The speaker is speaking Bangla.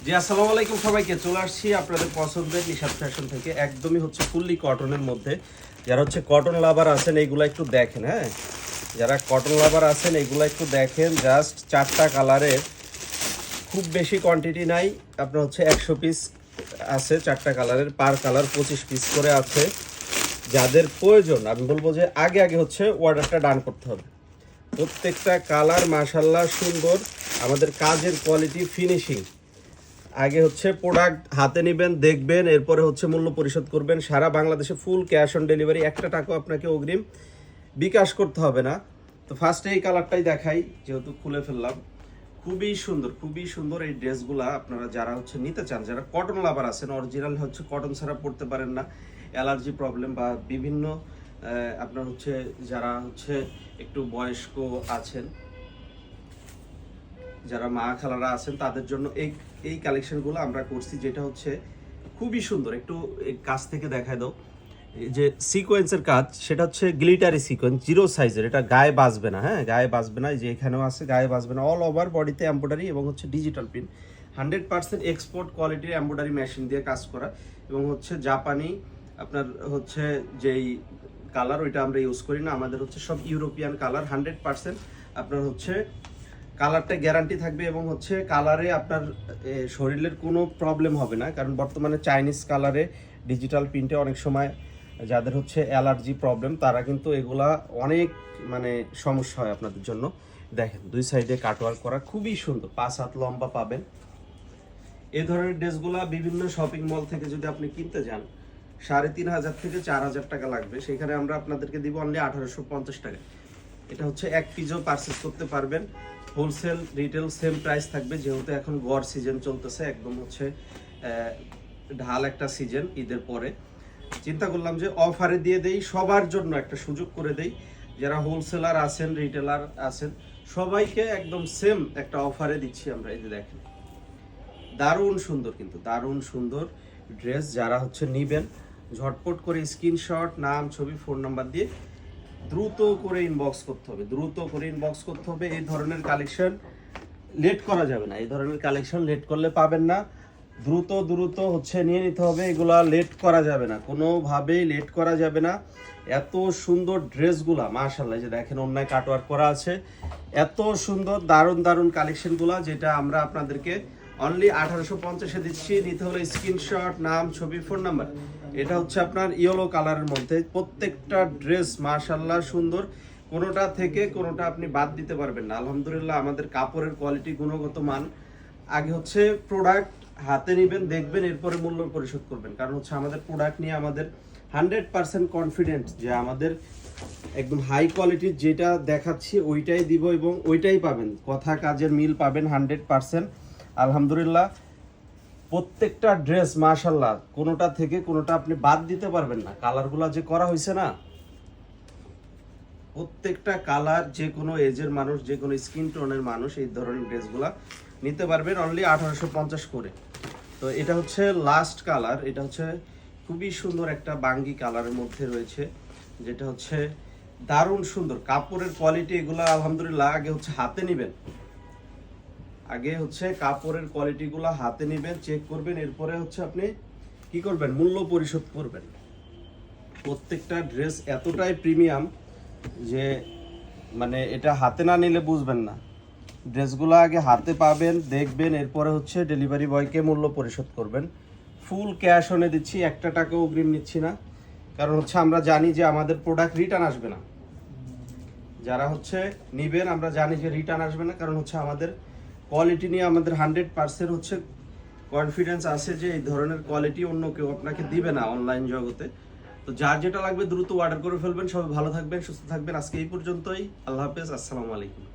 জি আসসালামু আলাইকুম সবাইকে, চলে আসছি আপনাদের পছন্দের নিশাদ ফ্যাশন থেকে। একদমই হচ্ছে ফুললি কটনের মধ্যে। যারা হচ্ছে কটন লাভার আছেন এইগুলো একটু দেখেন। হ্যাঁ, যারা কটন লাভার আছেন এইগুলো একটু দেখেন। জাস্ট 4টা কালারের, খুব বেশি কোয়ান্টিটি নাই, আপনার হচ্ছে 100 পিস আছে। 4টা কালারের, পার কালার 25 পিস করে আছে। যাদের প্রয়োজন আমি বলবো যে আগে আগে হচ্ছে অর্ডারটা ডান করতে হবে। প্রত্যেকটা কালার মাশাআল্লাহ সুন্দর, আমাদের কাজের কোয়ালিটি ফিনিশিং। আগে হচ্ছে প্রোডাক্ট হাতে নেবেন, দেখবেন, এরপরে হচ্ছে মূল্য পরিশোধ করবেন। সারা বাংলাদেশে ফুল ক্যাশ অন ডেলিভারি, একটা টাকা আপনাকে অগ্রিম বিকাশ করতে হবে না। তো ফার্স্টে এই কালারটাই দেখাই, যেহেতু খুলে ফেললাম। খুবই সুন্দর, খুবই সুন্দর এই ড্রেসগুলা। আপনারা যারা হচ্ছে নিতে চান, যারা কটন লাভার আছেন, অরিজিনাল হচ্ছে কটন ছাড়া পরতে পারেন না, অ্যালার্জি প্রবলেম বা বিভিন্ন আপনার হচ্ছে যারা হচ্ছে একটু বয়স্ক আছেন, যারা মা খালারা আছেন, তাদের জন্য এই এই কালেকশনগুলো আমরা করছি, যেটা হচ্ছে খুবই সুন্দর। একটু কাছ থেকে দেখায় দাও। এই যে সিকোয়েন্সের কাজ, সেটা হচ্ছে গ্লিটারি সিকোয়েন্স, 0 সাইজের। এটা গায়ে বাজবে না, হ্যাঁ গায়ে বাজবে না। এই যে এখানেও আছে, গায়ে বাজবে না। অল ওভার বডিতে এমব্রয়ডারি এবং হচ্ছে ডিজিটাল প্রিন্ট। 100% এক্সপোর্ট কোয়ালিটির এমব্রয়ডারি মেশিন দিয়ে কাজ করা, এবং হচ্ছে জাপানি আপনার হচ্ছে যেই কালার, ওইটা আমরা ইউজ করি না। আমাদের হচ্ছে সব ইউরোপিয়ান কালার। 100% আপনার হচ্ছে কালারটা গ্যারান্টি থাকবে, এবং হচ্ছে কালারে আপনার শরীরের কোনো প্রবলেম হবে না। কারণ বর্তমানে চাইনিজ কালারে ডিজিটাল প্রিন্টে অনেক সময় যাদের হচ্ছে অ্যালার্জি প্রবলেম, তারা কিন্তু এগুলা অনেক মানে সমস্যা হয় আপনাদের জন্য। দেখেন দুই সাইডে কাটওয়ার্ক করা, খুবই সুন্দর। 5 হাত লম্বা পাবেন। এই ধরনের ড্রেসগুলা বিভিন্ন শপিং মল থেকে যদি আপনি কিনতে যান, 3500 থেকে 4000 টাকা লাগবে। সেখানে আমরা আপনাদেরকে দিব অনলি 1850 টাকা। এটা হচ্ছে এক পিসও পারচেস করতে পারবেন। হোলসেল রিটেল সেম প্রাইস থাকবে, যেহেতু এখন গড় সিজন চলতেছে, একদম হচ্ছে ঢাল একটা সিজন ঈদের পরে। চিন্তা করলাম যে অফারে দিয়ে দেই, সবার জন্য একটা সুযোগ করে দেই। যারা হোলসেলার আছেন, রিটেলার আছেন, সবাইকে একদম সেম একটা অফারে দিচ্ছি আমরা। এই যে দেখেন, দারুণ সুন্দর, কিন্তু দারুণ সুন্দর ড্রেস। যারা হচ্ছে নিবেন, ঝটপট করে স্ক্রিনশট, নাম, ছবি, ফোন নাম্বার দিয়ে দ্রুত করে ইনবক্স করতে হবে, দ্রুত করে ইনবক্স করতে হবে। এই ধরনের কালেকশন লেট করা যাবে না, এই ধরনের কালেকশন লেট করলে পাবেন না। দ্রুত দ্রুত হচ্ছে নিয়ে নিতে হবে, এগুলা লেট করা যাবে না, কোনোভাবেই লেট করা যাবে না। এত সুন্দর ড্রেসগুলা মাশাআল্লাহ, যে দেখেন অন্যায় কাটওয়ার্ক করা আছে। এত সুন্দর দারুণ দারুণ কালেকশনগুলা, যেটা আমরা আপনাদেরকে অনলি 1850-এ দিচ্ছি। নিতে হলে স্ক্রিনশট, নাম, ছবি, ফোন নাম্বার। এটা হচ্ছে আপনার ইয়েলো কালারের মধ্যে। প্রত্যেকটা ড্রেস মাশাআল্লাহ সুন্দর, কোনোটা থেকে কোনোটা আপনি বাদ দিতে পারবেন না। আলহামদুলিল্লাহ, আমাদের কাপড়ের কোয়ালিটি, গুণগত মান। আগে হচ্ছে প্রোডাক্ট হাতে নেবেন, দেখবেন, এরপরে মূল্য পরিশোধ করবেন। কারণ হচ্ছে আমাদের প্রোডাক্ট নিয়ে আমাদের 100% কনফিডেন্ট যে আমাদের একদম হাই কোয়ালিটির যেটা দেখাচ্ছি ওইটাই দিব, এবং ওইটাই পাবেন। কথা কাজের মিল পাবেন 100%। আলহামদুলিল্লাহ, প্রত্যেকটা ড্রেস মাশাআল্লাহ, কোনোটা থেকে কোনোটা আপনি বাদ দিতে পারবেন না। কালারগুলো যে করা হয়েছে না, প্রত্যেকটা কালার, যে কোনো এজের মানুষ, যে কোনো স্কিন টোনের মানুষ এই ধরনের ড্রেসগুলা নিতে পারবেন অনলি 1850 করে। তো এটা হচ্ছে লাস্ট কালার। এটা হচ্ছে খুবই সুন্দর একটা বাঙ্গি কালারের মধ্যে রয়েছে, যেটা হচ্ছে দারুণ সুন্দর। কাপড়ের কোয়ালিটি এগুলা আলহামদুলিল্লাহ, আগে হচ্ছে হাতে নেবেন, আগে হচ্ছে কাপড়ের কোয়ালিটিগুলো হাতে নেবেন, চেক করবেন, এরপরে হচ্ছে আপনি কি করবেন, মূল্য পরিশোধ করবেন। প্রত্যেকটা ড্রেস এতটাই প্রিমিয়াম যে মানে এটা হাতে না নিলে বুঝবেন না। ড্রেসগুলো আগে হাতে পাবেন, দেখবেন, এরপরে হচ্ছে ডেলিভারি বয়কে মূল্য পরিশোধ করবেন। ফুল ক্যাশ অনে দিচ্ছি, একটা টাকাও অগ্রিম নিচ্ছি না। কারণ হচ্ছে আমরা জানি যে আমাদের প্রোডাক্ট রিটার্ন আসবে না। যারা হচ্ছে নিবেন, আমরা জানি যে রিটার্ন আসবে না, কারণ হচ্ছে আমাদের কোয়ালিটি নিয়ে আমাদের 100% হচ্ছে কনফিডেন্স আছে যে এই ধরনের কোয়ালিটি অন্য কেউ আপনাকে দিবে না অনলাইন জগতে। তো যার যেটা লাগবে দ্রুত অর্ডার করে ফেলবেন। সবাই ভালো থাকবেন, সুস্থ থাকবেন। আজকে এই পর্যন্তই। আল্লাহ হাফেজ, আসসালামু আলাইকুম।